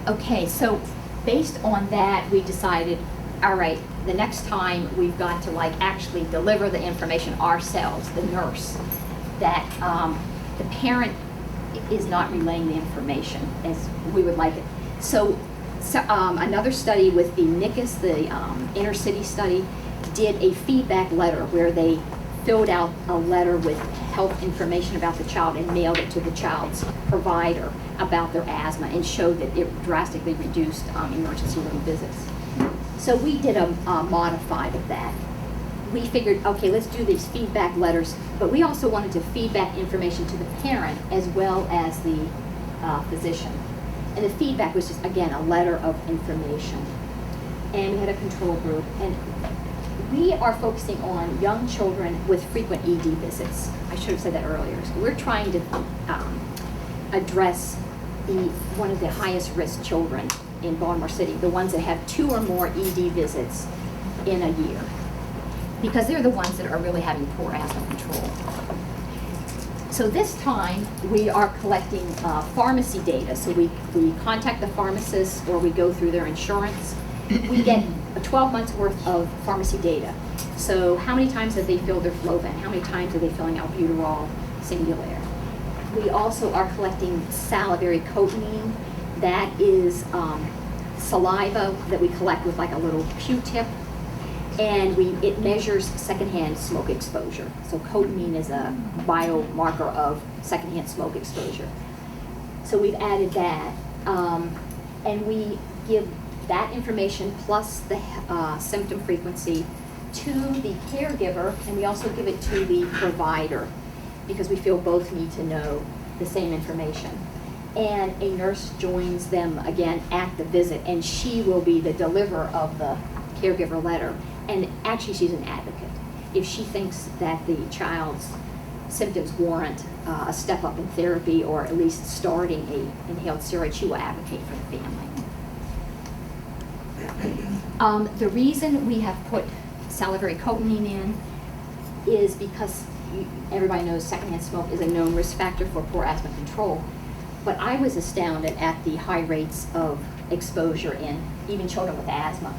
Okay, so based on that, we decided, all right, the next time we've got to like actually deliver the information ourselves, the nurse, that the parent is not relaying the information as we would like it. So another study with the NICUS, the inner city study, did a feedback letter where they filled out a letter with health information about the child and mailed it to the child's provider about their asthma and showed that it drastically reduced emergency room visits. So we did a modified of that. We figured, okay, let's do these feedback letters, but we also wanted to feedback information to the parent as well as the physician. And the feedback was just, again, a letter of information. And we had a control group. And we are focusing on young children with frequent ED visits. I should have said that earlier. So we're trying to address one of the highest risk children in Baltimore City, the ones that have 2 or more ED visits in a year, because they're the ones that are really having poor asthma control. So this time we are collecting pharmacy data. So we contact the pharmacist or we go through their insurance. We get 12 months worth of pharmacy data. So how many times have they filled their Flovent? How many times are they filling albuterol Singulair? We also are collecting salivary cotinine. That is saliva that we collect with like a little Q-tip, and it measures secondhand smoke exposure. So cotinine is a biomarker of secondhand smoke exposure. So we've added that, and we give that information plus the symptom frequency to the caregiver, and we also give it to the provider because we feel both need to know the same information. And a nurse joins them again at the visit, and she will be the deliverer of the caregiver letter. And actually, she's an advocate. If she thinks that the child's symptoms warrant a step up in therapy or at least starting a inhaled steroid, she will advocate for the family. The reason we have put salivary cotinine in is because everybody knows secondhand smoke is a known risk factor for poor asthma control. But I was astounded at the high rates of exposure in even children with asthma.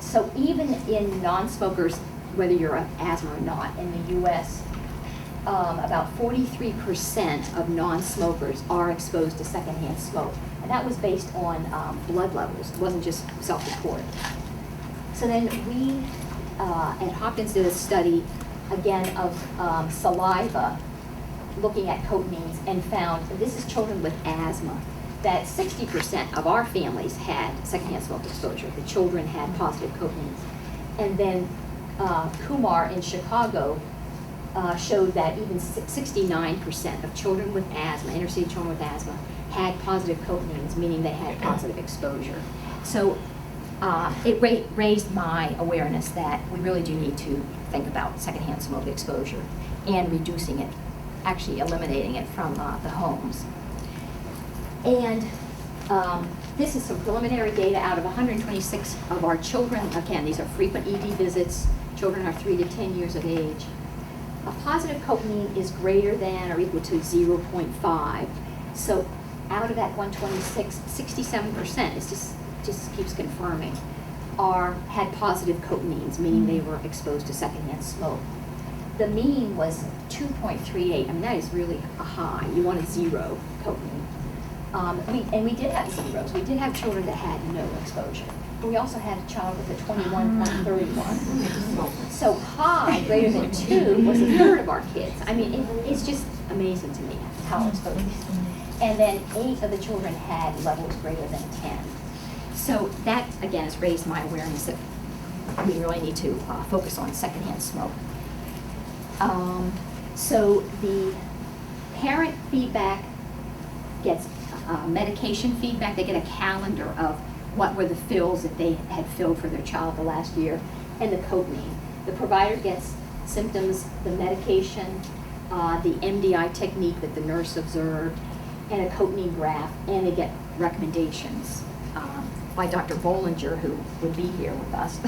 So even in non-smokers, whether you're asthma or not, in the U.S., about 43% of non-smokers are exposed to secondhand smoke. And that was based on blood levels. It wasn't just self-reported. So then we at Hopkins did a study, again, of saliva, looking at cotinines, and found, this is children with asthma, that 60% of our families had secondhand smoke exposure. The children had positive cotinines. And then Kumar in Chicago showed that even 69% of children with asthma, inner city children with asthma, had positive cotinines, meaning they had positive exposure. So it raised my awareness that we really do need to think about secondhand smoke exposure and reducing it, actually eliminating it from the homes. And this is some preliminary data out of 126 of our children. Again, these are frequent ED visits. Children are 3 to 10 years of age. A positive cotinine is greater than or equal to 0.5. So out of that 126, 67%, it just keeps confirming, had positive cotinines, meaning they were exposed to secondhand smoke. The mean was 2.38. I mean, that is really a high. You want a 0 cotinine. And we did have zeros. We did have children that had no exposure. But we also had a child with a 21.31. So high, greater than 2, was a third of our kids. I mean, it's just amazing to me how exposed. And then 8 of the children had levels greater than 10. So that, again, has raised my awareness that we really need to focus on secondhand smoke. So the parent feedback gets medication feedback. They get a calendar of what were the fills that they had filled for their child the last year, and the cotinine. The provider gets symptoms, the medication, the MDI technique that the nurse observed, and a cotinine graph, and they get recommendations by Dr. Bollinger, who would be here with us,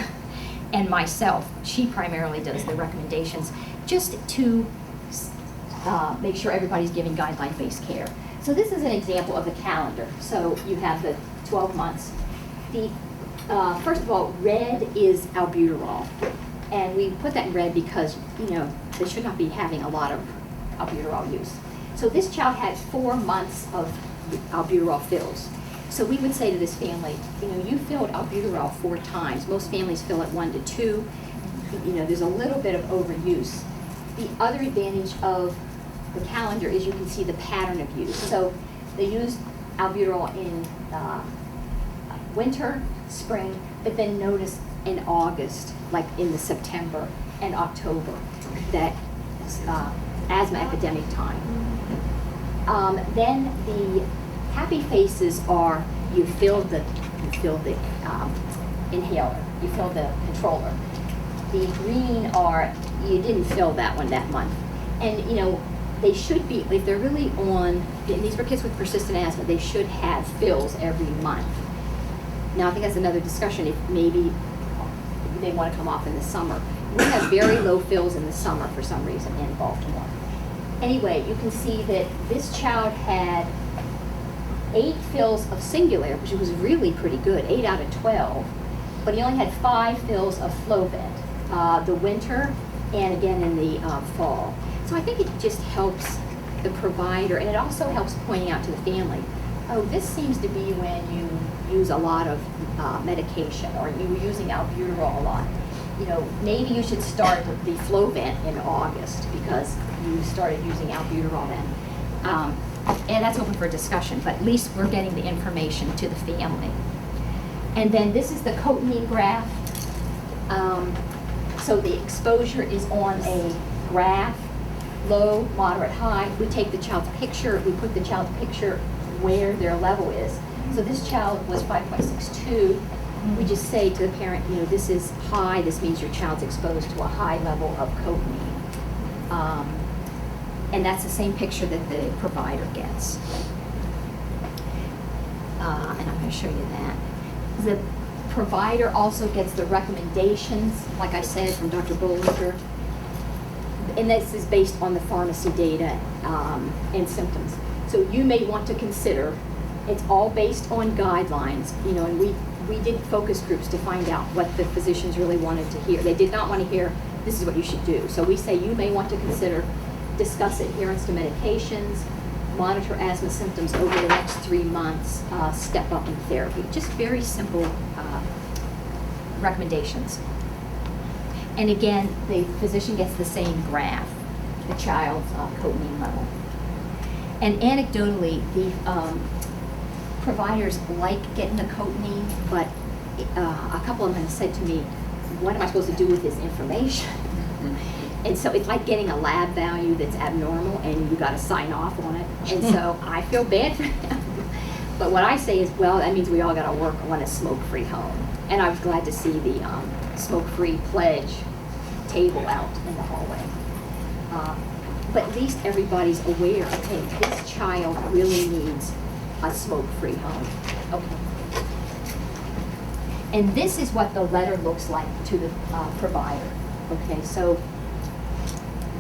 and myself. She primarily does the recommendations just to make sure everybody's giving guideline-based care. So this is an example of the calendar. So you have the 12 months. First of all, red is albuterol. And we put that in red because, they should not be having a lot of albuterol use. So this child had 4 months of albuterol fills. So we would say to this family, you filled albuterol 4 times. Most families fill it 1 to 2. There's a little bit of overuse. The other advantage of the calendar is you can see the pattern of use. So they used albuterol in winter, spring, but then notice in August, like in the September and October, that asthma epidemic time. Then the happy faces are you fill the inhaler, you fill the controller. The green are you didn't fill that one that month. And they should be, if they're really on, and these were kids with persistent asthma, they should have fills every month. Now I think that's another discussion if maybe they want to come off in the summer. We have very low fills in the summer for some reason in Baltimore. Anyway, you can see that this child had 8 fills of Singular, which was really pretty good, 8 out of 12, but he only had 5 fills of Flovent, the winter and again in the fall. So I think it just helps the provider, and it also helps pointing out to the family, oh, this seems to be when you use a lot of medication or you're using albuterol a lot. Maybe you should start with the Flovent in August because you started using albuterol then. And that's open for discussion, but at least we're getting the information to the family. And then this is the cotinine graph. So the exposure is on a graph, low, moderate, high. We take the child's picture, we put the child's picture where their level is. So this child was 5.62. We just say to the parent, this is high, this means your child's exposed to a high level of cotinine. And that's the same picture that the provider gets. And I'm going to show you that. The provider also gets the recommendations, like I said, from Dr. Bollinger. And this is based on the pharmacy data and symptoms. So you may want to consider, it's all based on guidelines, and we did focus groups to find out what the physicians really wanted to hear. They did not want to hear, this is what you should do. So we say you may want to consider, discuss adherence to medications, monitor asthma symptoms over the next 3 months, step up in therapy. Just very simple recommendations. And again, the physician gets the same graph, the child's cotinine level. And anecdotally, the providers like getting the cotinine, but a couple of them have said to me, what am I supposed to do with this information? And so it's like getting a lab value that's abnormal and you got to sign off on it. And so I feel bad for them. But what I say is, well, that means we all got to work on a smoke-free home. And I was glad to see the smoke-free pledge table out in the hallway. But at least everybody's aware, okay, this child really needs a smoke-free home. Okay. And this is what the letter looks like to the provider. Okay, so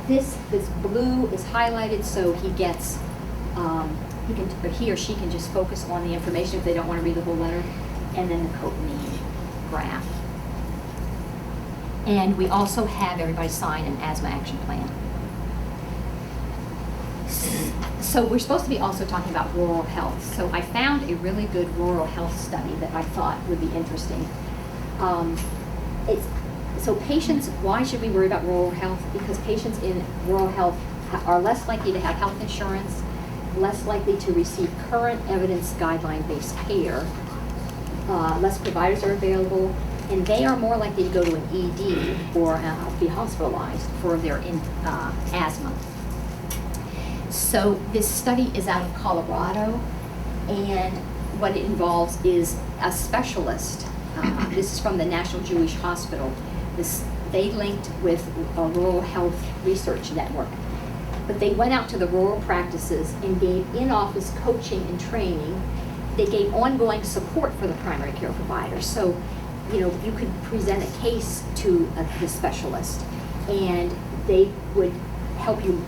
this blue is highlighted so he gets, he or she can just focus on the information if they don't want to read the whole letter, and then the cotinine graph. And we also have everybody sign an asthma action plan. So we're supposed to be also talking about rural health. So I found a really good rural health study that I thought would be interesting. So patients, why should we worry about rural health? Because patients in rural health are less likely to have health insurance, less likely to receive current evidence guideline-based care, less providers are available, and they are more likely to go to an ED or be hospitalized for their asthma. So this study is out of Colorado, and what it involves is a specialist. This is from the National Jewish Hospital. They linked with a rural health research network. But they went out to the rural practices and gave in-office coaching and training. They gave ongoing support for the primary care providers. So, you could present a case to the specialist, and they would help you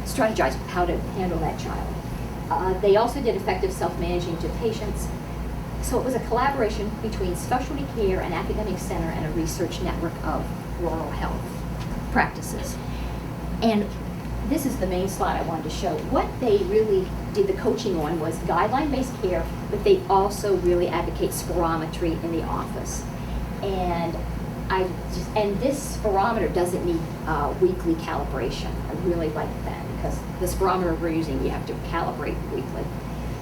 strategize how to handle that child. They also did effective self-managing to patients. So it was a collaboration between specialty care, an academic center, and a research network of rural health practices. And this is the main slide I wanted to show. What they really did the coaching on was guideline-based care, but they also really advocate spirometry in the office. And this spirometer doesn't need weekly calibration. I really like that because the spirometer we're using, you have to calibrate weekly.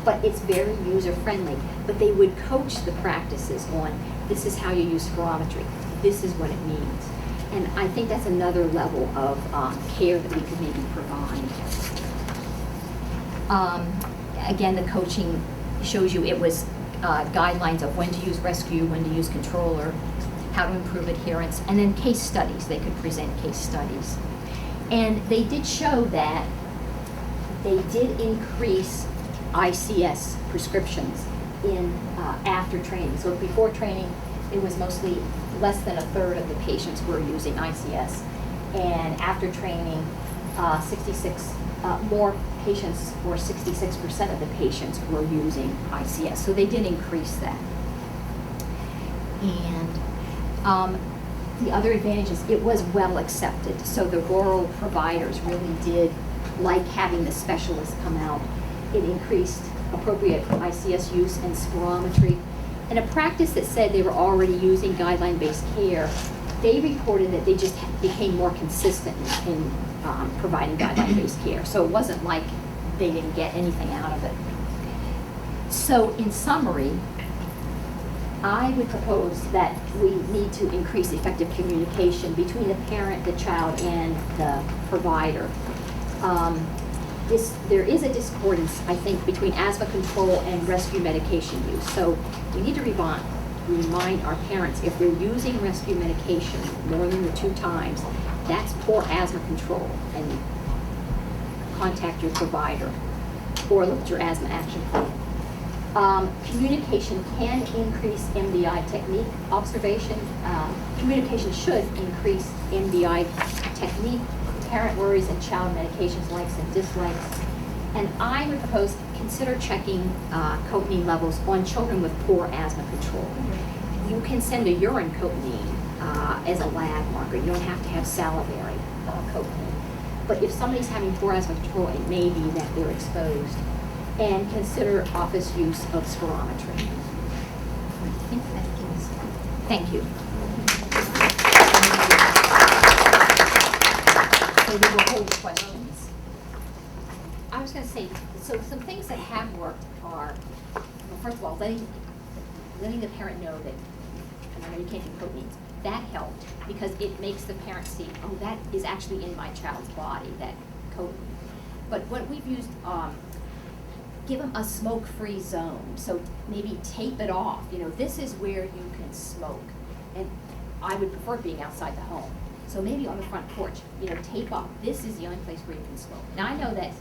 But it's very user-friendly. But they would coach the practices on, this is how you use spirometry. This is what it means. And I think that's another level of care that we could maybe provide. Again, the coaching shows you it was guidelines of when to use rescue, when to use controller, how to improve adherence, and then case studies. They could present case studies. And they did show that they did increase ICS prescriptions in after training. So before training, it was mostly less than a third of the patients were using ICS. And after training, more patients, or 66% of the patients were using ICS. So they did increase that. And the other advantage is it was well accepted. So the rural providers really did like having the specialists come out. It increased appropriate ICS use and spirometry. And a practice that said they were already using guideline-based care, they reported that they just became more consistent in providing guideline-based care. So it wasn't like they didn't get anything out of it. So in summary, I would propose that we need to increase effective communication between the parent, the child, and the provider. There is a discordance, I think, between asthma control and rescue medication use. So we need to remind our parents, if they're using rescue medication more than the 2 times, that's poor asthma control, and contact your provider or look at your asthma action plan. Communication can increase MDI technique observation. Communication should increase MDI technique, parent worries, and child medications likes and dislikes. And I would propose consider checking cotinine levels on children with poor asthma control. You can send a urine cotinine as a lab marker. You don't have to have salivary cotinine. But if somebody's having poor asthma control, it may be that they're exposed. And consider office use of spirometry. I think that is. Thank you. So we will hold questions. I was going to say, so some things that have worked are, well, first of all, letting the parent know that, and I know you can't do cotinines, that helped because it makes the parent see, oh, that is actually in my child's body, that cotinine. But what we've used, give them a smoke-free zone. So maybe tape it off. You know, this is where you can smoke. And I would prefer being outside the home. So maybe on the front porch, you know, tape off. This is the only place where you can smoke. Now I know that,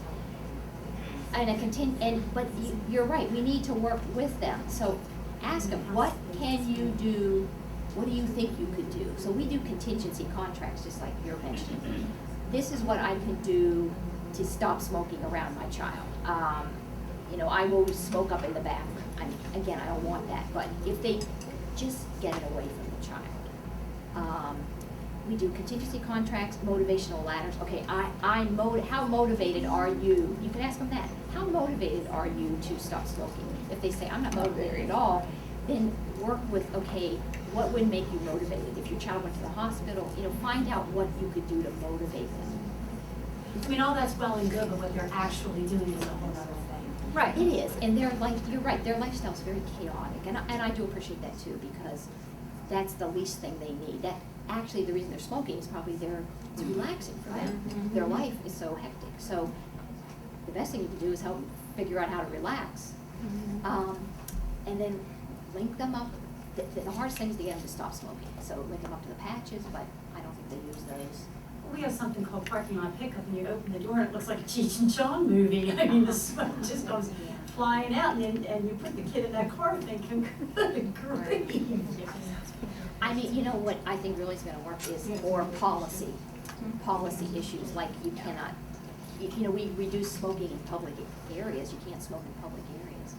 but you're right, we need to work with them. So ask them, what can you do? What do you think you could do? So we do contingency contracts, just like you're mentioning. This is what I can do to stop smoking around my child. You know, I will smoke up in the bathroom. Again, I don't want that, but if they just get it away from the child. We do contingency contracts, motivational ladders. Okay, how motivated are you? You can ask them that. How motivated are you to stop smoking? If they say, I'm not motivated at all, then work with, okay, what would make you motivated? If your child went to the hospital, you know, find out what you could do to motivate them. I mean, all that's well and good, but what they're actually doing is a whole other thing. Right, it is, and you're right, their lifestyle is very chaotic, and I do appreciate that too, because that's the least thing they need. That actually, the reason they're smoking is probably it's relaxing for them. Mm-hmm. Their life is so hectic, so the best thing you can do is help them figure out how to relax, and then link them up. The hardest thing is to get them to stop smoking, so link them up to the patches, but I don't think they use those. We have something called parking lot pickup, and you open the door and it looks like a Cheech and Chong movie. I mean, the smoke just goes flying out, and you put the kid in that car thinking, good grief. I mean, you know what I think really is going to work is more policy issues, like you cannot, you know, we reduce smoking in public areas. You can't smoke in public areas.